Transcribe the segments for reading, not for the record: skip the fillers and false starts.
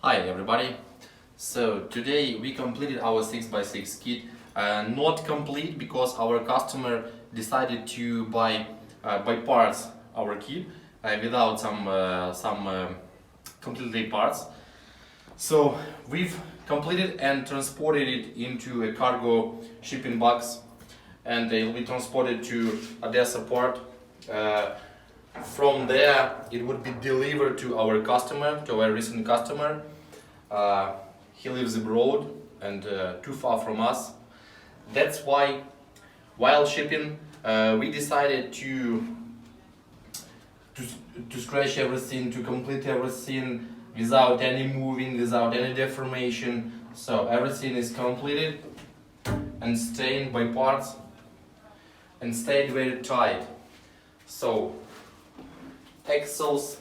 Hi everybody! So today we completed our 6x6 kit. Not complete because our customer decided to buy by parts our kit without some completely parts. So we've completed and transported it into a cargo shipping box, and they will be transported to Odessa port. From there, it would be delivered to our customer, to our recent customer. He lives abroad and too far from us. That's why, while shipping, we decided to scratch everything, to complete everything without any moving, without any deformation. So everything is completed and stained by parts and stayed very tight. So axles,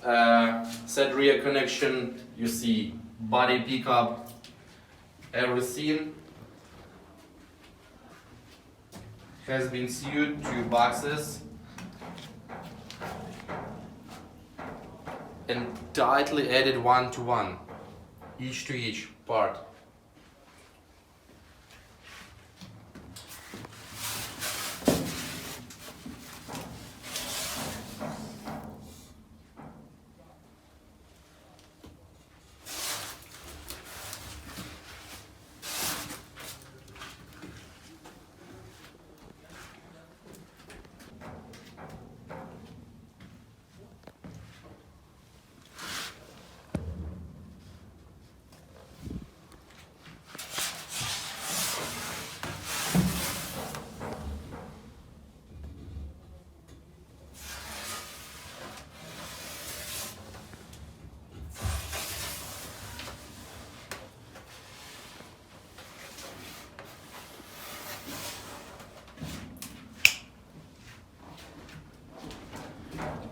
set rear connection, you see body pickup, everything has been sewed to boxes and tightly added one to one, each to each part.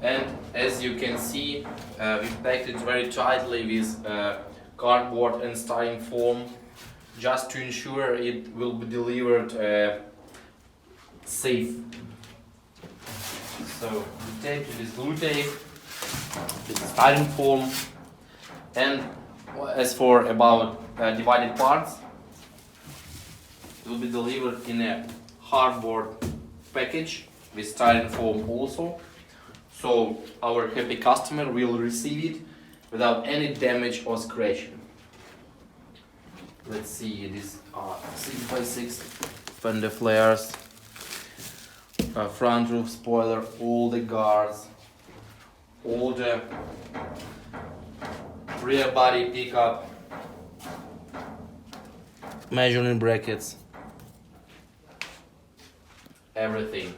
And as you can see, we packed it very tightly with cardboard and styrofoam, just to ensure it will be delivered safe. So we tape it with glue tape, with styrofoam, and as for about divided parts, it will be delivered in a cardboard package with styrofoam also. So our happy customer will receive it without any damage or scratching. Let's see, these are 6x6 fender flares, front roof spoiler, all the guards, all the rear body pickup, measuring brackets, everything.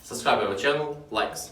Subscribe our channel, likes.